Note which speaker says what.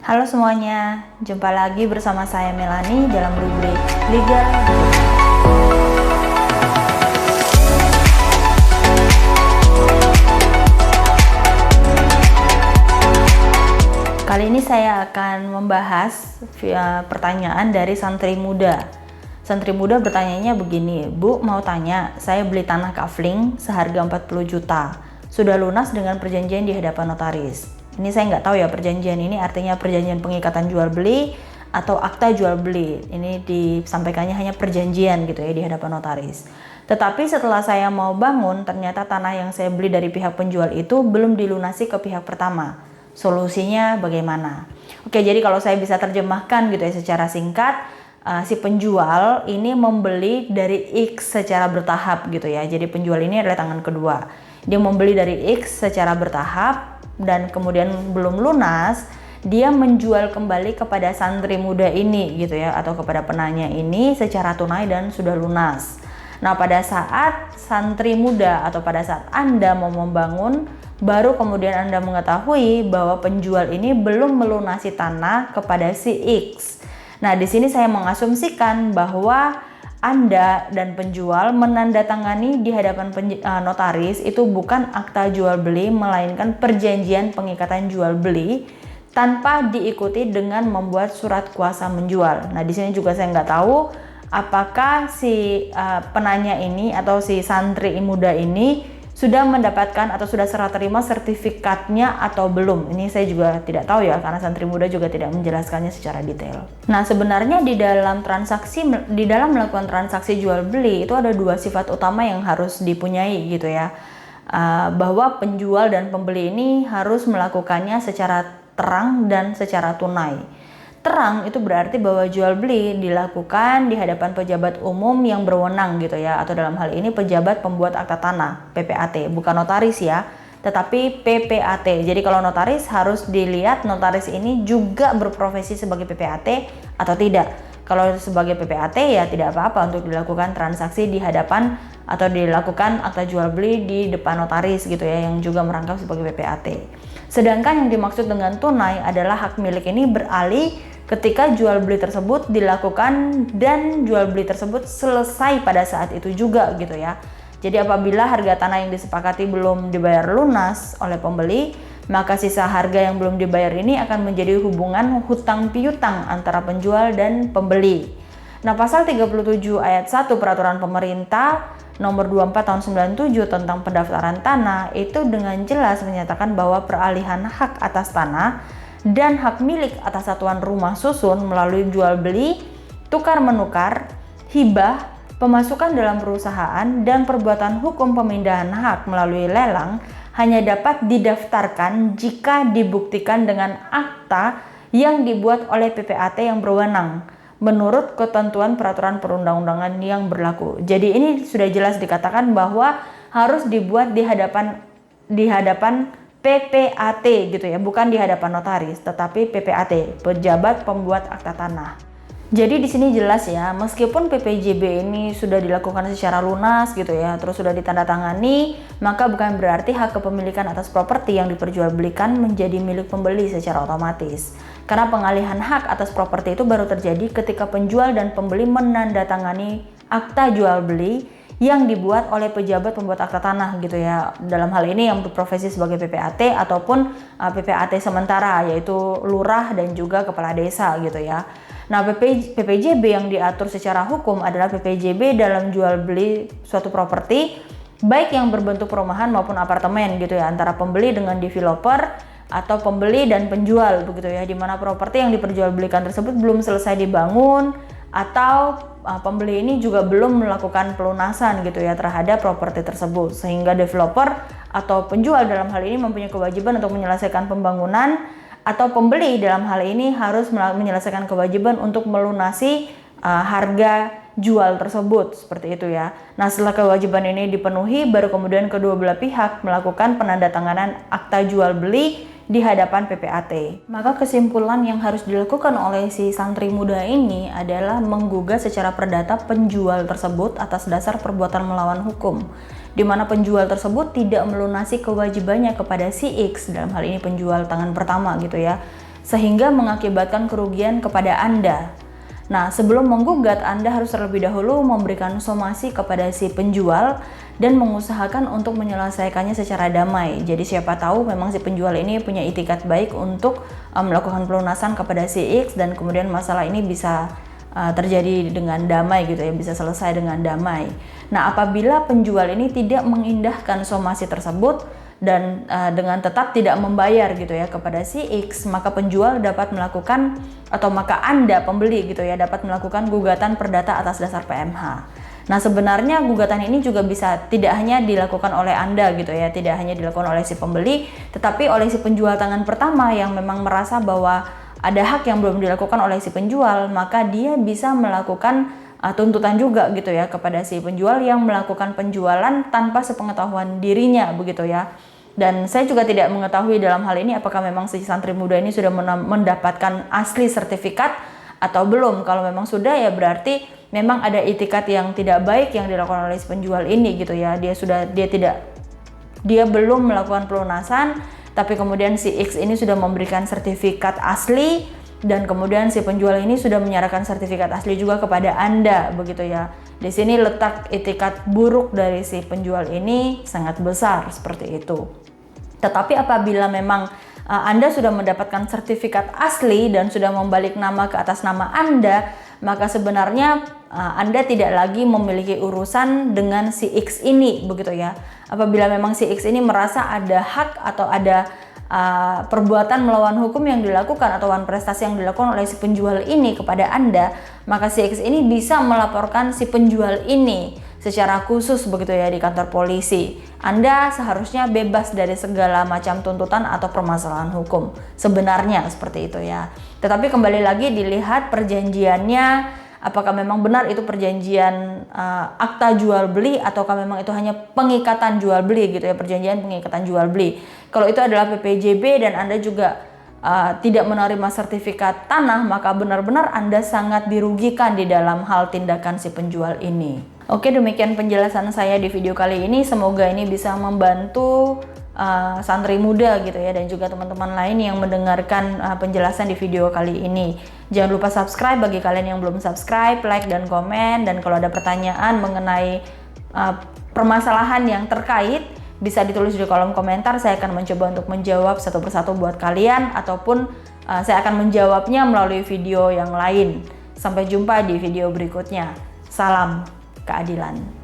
Speaker 1: Halo semuanya, jumpa lagi bersama saya Melani dalam rubrik Legal. Kali ini saya akan membahas pertanyaan dari santri muda. Santri muda bertanyanya begini, Bu, mau tanya, saya beli tanah kafling seharga 40 juta. Sudah lunas dengan perjanjian di hadapan notaris. Ini saya nggak tahu ya perjanjian ini artinya perjanjian pengikatan jual beli atau akta jual beli. Ini disampaikannya hanya perjanjian gitu ya di hadapan notaris. Tetapi setelah saya mau bangun, ternyata tanah yang saya beli dari pihak penjual itu belum dilunasi ke pihak pertama. Solusinya bagaimana? Oke, jadi kalau saya bisa terjemahkan gitu ya secara singkat, si penjual ini membeli dari X secara bertahap gitu ya. Jadi penjual ini adalah tangan kedua. Dia membeli dari X secara bertahap dan kemudian belum lunas, dia menjual kembali kepada santri muda ini gitu ya, atau kepada penanya ini secara tunai dan sudah lunas. Nah, pada saat santri muda atau pada saat Anda mau membangun, baru kemudian Anda mengetahui bahwa penjual ini belum melunasi tanah kepada si X. Nah, di sini saya mengasumsikan bahwa Anda dan penjual menandatangani di hadapan notaris itu bukan akta jual beli, melainkan perjanjian pengikatan jual beli tanpa diikuti dengan membuat surat kuasa menjual. Nah, di sini juga saya nggak tahu apakah si penanya ini atau si santri muda ini sudah mendapatkan atau sudah serah terima sertifikatnya atau belum. Ini saya juga tidak tahu ya, karena santri muda juga tidak menjelaskannya secara detail. Nah, sebenarnya di dalam melakukan transaksi jual beli itu ada dua sifat utama yang harus dipunyai gitu ya. Bahwa penjual dan pembeli ini harus melakukannya secara terang dan secara tunai. Terang itu berarti bahwa jual beli dilakukan di hadapan pejabat umum yang berwenang gitu ya, atau dalam hal ini pejabat pembuat akta tanah, PPAT, bukan notaris ya, tetapi PPAT. Jadi kalau notaris harus dilihat notaris ini juga berprofesi sebagai PPAT atau tidak. Kalau sebagai PPAT ya tidak apa-apa untuk dilakukan transaksi di hadapan atau dilakukan akta jual beli di depan notaris gitu ya, yang juga merangkap sebagai PPAT. Sedangkan yang dimaksud dengan tunai adalah hak milik ini beralih ketika jual beli tersebut dilakukan dan jual beli tersebut selesai pada saat itu juga gitu ya. Jadi apabila harga tanah yang disepakati belum dibayar lunas oleh pembeli, maka sisa harga yang belum dibayar ini akan menjadi hubungan hutang piutang antara penjual dan pembeli. Nah, pasal 37 ayat 1 Peraturan Pemerintah nomor 24 tahun 97 tentang pendaftaran tanah itu dengan jelas menyatakan bahwa peralihan hak atas tanah dan hak milik atas satuan rumah susun melalui jual beli, tukar menukar, hibah, pemasukan dalam perusahaan, dan perbuatan hukum pemindahan hak melalui lelang hanya dapat didaftarkan jika dibuktikan dengan akta yang dibuat oleh PPAT yang berwenang menurut ketentuan peraturan perundang-undangan yang berlaku. Jadi ini sudah jelas dikatakan bahwa harus dibuat di hadapan PPAT gitu ya, bukan di hadapan notaris, tetapi PPAT, pejabat pembuat akta tanah. Jadi di sini jelas ya, meskipun PPJB ini sudah dilakukan secara lunas gitu ya, terus sudah ditandatangani, maka bukan berarti hak kepemilikan atas properti yang diperjualbelikan menjadi milik pembeli secara otomatis. Karena pengalihan hak atas properti itu baru terjadi ketika penjual dan pembeli menandatangani akta jual beli yang dibuat oleh pejabat pembuat akta tanah gitu ya. Dalam hal ini yang berprofesi sebagai PPAT ataupun PPAT sementara, yaitu lurah dan juga kepala desa gitu ya. Nah, PPJB yang diatur secara hukum adalah PPJB dalam jual beli suatu properti, baik yang berbentuk perumahan maupun apartemen gitu ya, antara pembeli dengan developer atau pembeli dan penjual begitu ya, di mana properti yang diperjualbelikan tersebut belum selesai dibangun atau pembeli ini juga belum melakukan pelunasan gitu ya terhadap properti tersebut, sehingga developer atau penjual dalam hal ini mempunyai kewajiban untuk menyelesaikan pembangunan, atau pembeli dalam hal ini harus menyelesaikan kewajiban untuk melunasi harga jual tersebut, seperti itu ya. Nah, setelah kewajiban ini dipenuhi, baru kemudian kedua belah pihak melakukan penandatanganan akta jual beli di hadapan PPAT. Maka kesimpulan yang harus dilakukan oleh si santri muda ini adalah menggugat secara perdata penjual tersebut atas dasar perbuatan melawan hukum, di mana penjual tersebut tidak melunasi kewajibannya kepada si X, dalam hal ini penjual tangan pertama gitu ya, sehingga mengakibatkan kerugian kepada Anda. Nah, sebelum menggugat, Anda harus terlebih dahulu memberikan somasi kepada si penjual dan mengusahakan untuk menyelesaikannya secara damai. Jadi siapa tahu memang si penjual ini punya itikat baik untuk melakukan pelunasan kepada si X, dan kemudian masalah ini bisa terjadi dengan damai gitu ya, bisa selesai dengan damai. Nah, apabila penjual ini tidak mengindahkan somasi tersebut dan dengan tetap tidak membayar gitu ya kepada si X, maka penjual dapat melakukan, atau maka Anda pembeli gitu ya, dapat melakukan gugatan perdata atas dasar PMH. Nah, sebenarnya gugatan ini juga bisa tidak hanya dilakukan oleh Anda gitu ya, tidak hanya dilakukan oleh si pembeli, tetapi oleh si penjual tangan pertama yang memang merasa bahwa ada hak yang belum dilakukan oleh si penjual, maka dia bisa melakukan tuntutan juga gitu ya kepada si penjual yang melakukan penjualan tanpa sepengetahuan dirinya begitu ya. Dan saya juga tidak mengetahui dalam hal ini apakah memang si santri muda ini sudah mendapatkan asli sertifikat atau belum. Kalau memang sudah, ya berarti memang ada itikat yang tidak baik yang dilakukan oleh si penjual ini gitu ya. Dia belum melakukan pelunasan, tapi kemudian si X ini sudah memberikan sertifikat asli, dan kemudian si penjual ini sudah menyerahkan sertifikat asli juga kepada Anda begitu ya. Di sini letak itikat buruk dari si penjual ini sangat besar seperti itu. Tetapi apabila memang Anda sudah mendapatkan sertifikat asli dan sudah membalik nama ke atas nama Anda, maka sebenarnya Anda tidak lagi memiliki urusan dengan si X ini begitu ya. Apabila memang si X ini merasa ada hak atau ada perbuatan melawan hukum yang dilakukan atau prestasi yang dilakukan oleh si penjual ini kepada Anda, maka si X ini bisa melaporkan si penjual ini secara khusus begitu ya di kantor polisi. Anda seharusnya bebas dari segala macam tuntutan atau permasalahan hukum. Sebenarnya seperti itu ya. Tetapi kembali lagi dilihat perjanjiannya, apakah memang benar itu perjanjian akta jual beli ataukah memang itu hanya pengikatan jual beli gitu ya, perjanjian pengikatan jual beli. Kalau itu adalah PPJB dan Anda juga tidak menerima sertifikat tanah, maka benar-benar Anda sangat dirugikan di dalam hal tindakan si penjual ini. Oke, demikian penjelasan saya di video kali ini. Semoga ini bisa membantu santri muda gitu ya, dan juga teman-teman lain yang mendengarkan penjelasan di video kali ini. Jangan lupa subscribe bagi kalian yang belum subscribe, like dan komen, dan kalau ada pertanyaan mengenai permasalahan yang terkait bisa ditulis di kolom komentar. Saya akan mencoba untuk menjawab satu persatu buat kalian, ataupun saya akan menjawabnya melalui video yang lain. Sampai jumpa di video berikutnya. Salam keadilan.